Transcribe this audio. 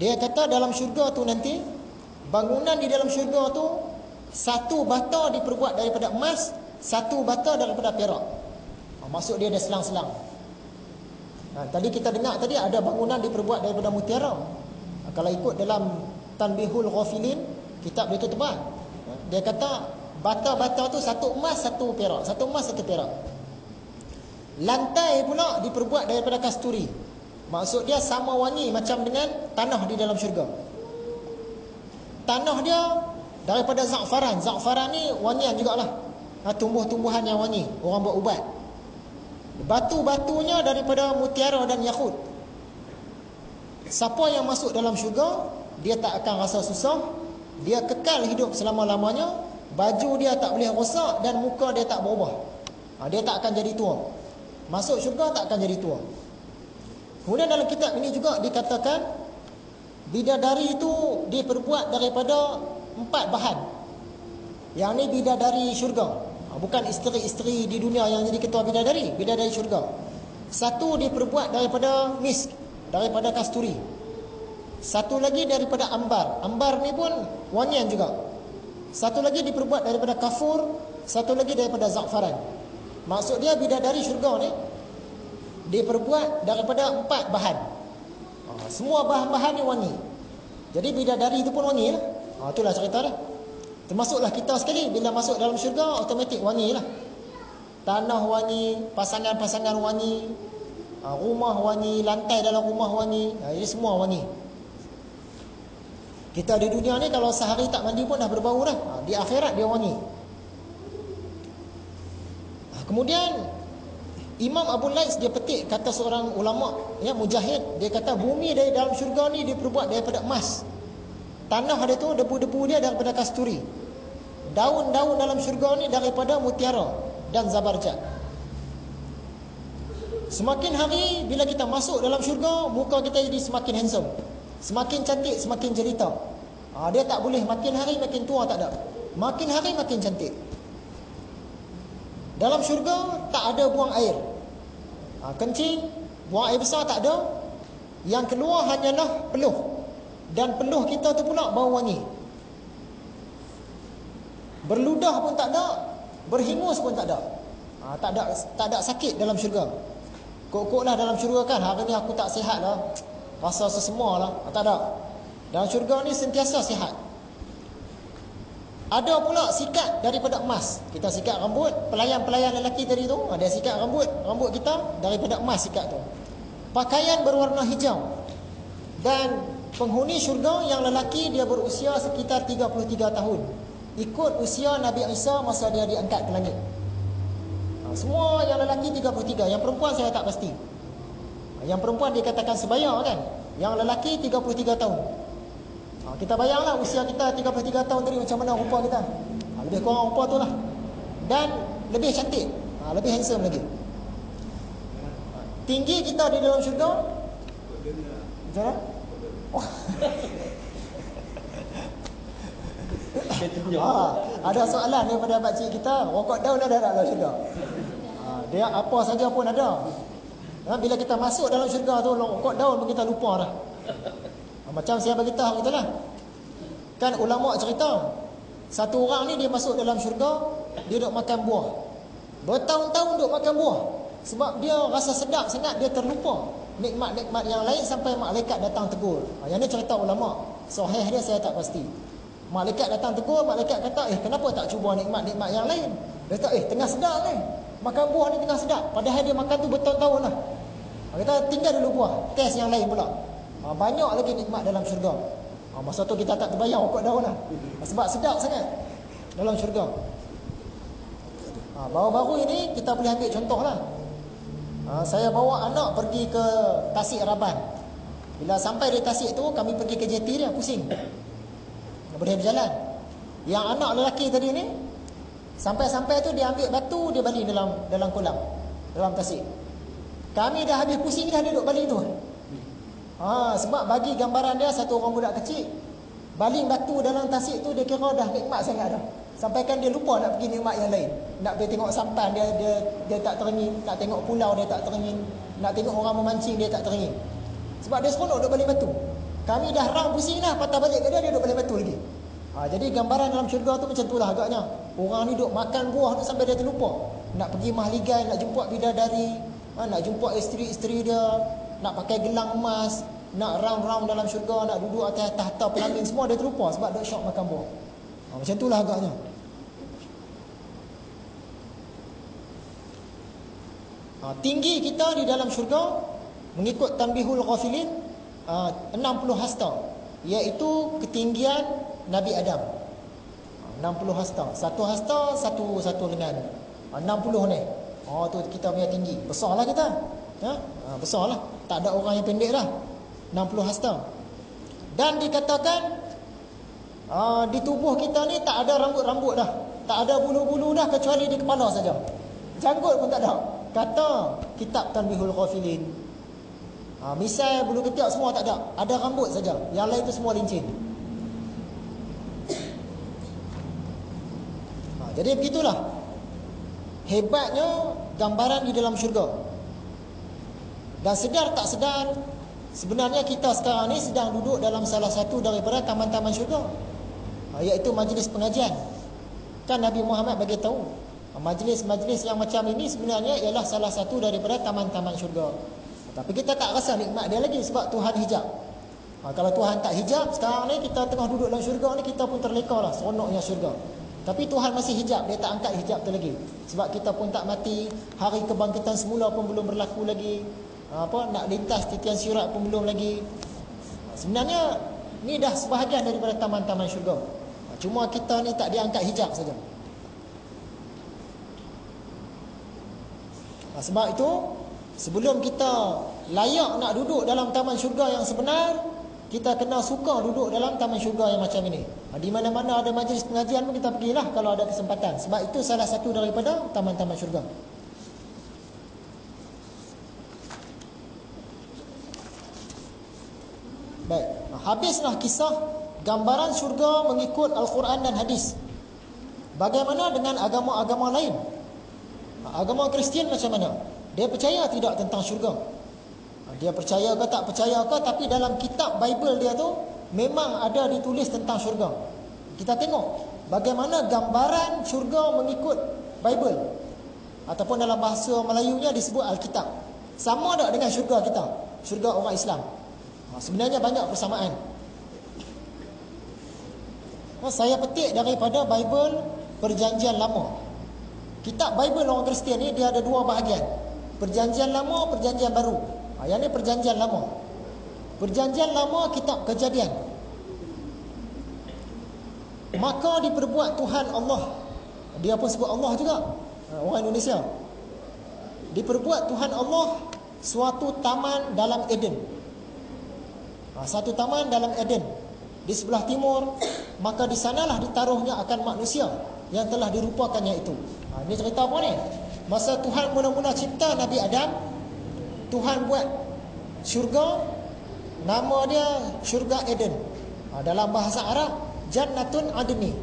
Dia kata dalam syurga tu nanti, bangunan di dalam syurga tu, satu bata diperbuat daripada emas, satu bata daripada perak. Maksud dia ada selang-selang. Tadi kita dengar tadi ada bangunan diperbuat daripada mutiara. Kalau ikut dalam Tanbihul Ghafilin, kitab dia tu tebal. Dia kata bata-bata tu satu emas, satu perak. Satu emas, satu perak. Lantai pula diperbuat daripada kasturi. Maksud dia sama wangi macam dengan tanah di dalam syurga. Tanah dia daripada za'faran. Za'faran ni wangian jugalah. Tumbuh-tumbuhan yang wangi, orang buat ubat. Batu-batunya daripada mutiara dan yakut. Siapa yang masuk dalam syurga, dia tak akan rasa susah, dia kekal hidup selama-lamanya, baju dia tak boleh rosak dan muka dia tak berubah. Dia tak akan jadi tua. Masuk syurga tak akan jadi tua. Kemudian dalam kitab ini juga dikatakan bidadari itu diperbuat daripada 4 bahan. Yang ni bidadari syurga, bukan isteri-isteri di dunia yang jadi ketua bidadari. Bidadari syurga. Satu diperbuat daripada misk, daripada kasturi. Satu lagi daripada ambar. Ambar ni pun wangian juga. Satu lagi diperbuat daripada kafur. Satu lagi daripada za'faran. Maksud dia bidadari syurga ni diperbuat daripada 4 bahan. Semua bahan-bahan ni wangi. Jadi bidadari itu pun wangi lah. Itulah cerita dia. Termasuklah kita sekali, bila masuk dalam syurga, automatik wangi lah. Tanah wangi, pasangan-pasangan wangi, rumah wangi, lantai dalam rumah wangi. Jadi semua wangi. Kita di dunia ni kalau sehari tak mandi pun dah berbau dah. Di akhirat dia wangi. Kemudian Imam Abu Lais dia petik kata seorang ulama, ya, mujahid. Dia kata bumi dari dalam syurga ni diperbuat daripada emas. Tanah dia tu, debu-debu dia daripada kasturi. Daun-daun dalam syurga ni daripada mutiara dan zabarjad. Semakin hari bila kita masuk dalam syurga, muka kita jadi semakin handsome, semakin cantik, semakin jelita. Dia tak boleh makin hari makin tua, tak ada. Makin hari makin cantik. Dalam syurga tak ada buang air. Kencing, buang air besar tak ada. Yang keluar hanyalah peluh. Dan peluh kita tu pula bau wangi. Berludah pun tak ada, berhingus pun tak ada. Tak ada sakit dalam syurga. Kok-kok lah dalam syurga kan, hari ni aku tak sihat lah, rasa sesemua lah. Tak ada. Dalam syurga ni sentiasa sihat. Ada pula sikat daripada emas. Kita sikat rambut, pelayan-pelayan lelaki tadi tu, dia sikat rambut kita daripada emas sikat tu. Pakaian berwarna hijau. Dan penghuni syurga yang lelaki dia berusia sekitar 33 tahun. Ikut usia Nabi Isa masa dia diangkat ke langit. Semua yang lelaki 33, yang perempuan saya tak pasti. Yang perempuan dikatakan sebaya kan. Yang lelaki 33 tahun. Kita bayanglah usia kita 33 tahun tadi macam mana rupa kita. Lebih kurang rupa tu lah. Dan lebih cantik, lebih handsome lagi. Tinggi kita di dalam syurga macam mana? Ada soalan daripada pakcik kita, rokok daun ada tak dalam syurga? Dia apa saja pun ada. Bila kita masuk dalam syurga tu, rokok daun pun kita lupa dah. Macam saya beritahu kita lah. Kan ulama cerita, satu orang ni dia masuk dalam syurga, dia duduk makan buah. Bertahun-tahun duduk makan buah. Sebab dia rasa sedap sangat, dia terlupa nikmat-nikmat yang lain sampai malaikat datang tegur. Yang ni cerita ulama. Sahih dia saya tak pasti. Malaikat datang tegur, malaikat kata, kenapa tak cuba nikmat-nikmat yang lain? Dia kata, tengah sedap ni. Makan buah ni tengah sedap. Padahal dia makan tu bertahun-tahun lah. Kita tinggal dulu buah, test yang lain pula. Banyak lagi nikmat dalam syurga. Masa tu kita tak terbayang rokok daun lah. Sebab sedap sangat dalam syurga. Baru-baru ini kita boleh ambil contoh lah. Saya bawa anak pergi ke Tasik Raban. Bila sampai di Tasik tu, kami pergi ke jeti dia, pusing, tak boleh berjalan. Yang anak lelaki tadi ni, sampai-sampai tu dia ambil batu, dia baling dalam kolam, dalam Tasik. Kami dah habis pusing, dah duduk baling tu. Sebab bagi gambaran dia, satu orang budak kecil baling batu dalam Tasik tu, dia kira dah nikmat sangat dah. Sampaikan dia lupa nak pergi nikmat yang lain. Nak pergi tengok sampan, dia tak teringin. Nak tengok pulau, dia tak teringin. Nak tengok orang memancing, dia tak teringin. Sebab dia seronok duduk baling batu. Kami dah rang pusing dah, patah balik ke dia duduk balik batu lagi. Jadi gambaran dalam syurga tu macam itulah agaknya. Orang ni duduk makan buah tu sampai dia terlupa. Nak pergi mahligai, nak jumpa bidadari, nak jumpa isteri-isteri dia, nak pakai gelang emas, nak round-round dalam syurga, nak duduk atas tahta pelamin, semua dia terlupa sebab duk syok makan buah. Macam itulah agaknya. Tinggi kita di dalam syurga mengikut Tanbihul Ghafilin 60 hasta, iaitu ketinggian Nabi Adam. 60 hasta. Satu hasta satu lengan. 60 ni. Tu kita punya tinggi. Besarlah kita. Besarlah. Tak ada orang yang pendek dah. 60 hasta. Dan dikatakan di tubuh kita ni tak ada rambut-rambut dah. Tak ada bulu-bulu dah kecuali di kepala saja. Janggut pun tak ada. Kata kitab Tanbihul Ghafilin. Misai, bulu ketiak semua tak ada. Ada rambut saja. Yang lain tu semua lincin. Jadi begitulah hebatnya gambaran di dalam syurga. Dan sedar tak sedar, sebenarnya kita sekarang ni sedang duduk dalam salah satu daripada taman-taman syurga, iaitu majlis pengajian. Kan Nabi Muhammad bagi tahu, majlis-majlis yang macam ini sebenarnya ialah salah satu daripada taman-taman syurga. Tapi kita tak rasa nikmat dia lagi sebab Tuhan hijab. Kalau Tuhan tak hijab, sekarang ni kita tengah duduk dalam syurga ni, kita pun terleka lah seronoknya syurga. Tapi Tuhan masih hijab, dia tak angkat hijab tu lagi. Sebab kita pun tak mati, hari kebangkitan semula pun belum berlaku lagi. Nak lintas titian sirat pun belum lagi. Sebenarnya ni dah sebahagian daripada taman-taman syurga. Cuma kita ni tak diangkat hijab saja. Sebab itu sebelum kita layak nak duduk dalam taman syurga yang sebenar, kita kena suka duduk dalam taman syurga yang macam ini. Di mana-mana ada majlis pengajian pun kita pergilah kalau ada kesempatan. Sebab itu salah satu daripada taman-taman syurga. Baik, habislah kisah gambaran syurga mengikut Al-Quran dan hadis. Bagaimana dengan agama-agama lain? Agama Kristian macam mana? Dia percaya tidak tentang syurga? Dia percaya ke tak percaya ke, tapi dalam kitab Bible dia tu memang ada ditulis tentang syurga. Kita tengok bagaimana gambaran syurga mengikut Bible, ataupun dalam bahasa Melayunya disebut Alkitab. Sama tak dengan syurga kita, syurga orang Islam? Sebenarnya banyak persamaan. Saya petik daripada Bible Perjanjian Lama. Kitab Bible orang Kristian ni dia ada dua bahagian, Perjanjian Lama, Perjanjian Baru. Yang ni Perjanjian Lama. Perjanjian Lama kitab Kejadian. Maka diperbuat Tuhan Allah. Dia pun sebut Allah juga, orang Indonesia. Diperbuat Tuhan Allah suatu taman dalam Eden. Satu taman dalam Eden di sebelah timur. Maka di sanalah ditaruhnya akan manusia yang telah dirupakannya itu. Ini cerita apa ni? Masa Tuhan mula-mula cipta Nabi Adam, Tuhan buat syurga, nama dia syurga Eden. Dalam bahasa Arab Jannatun Adni.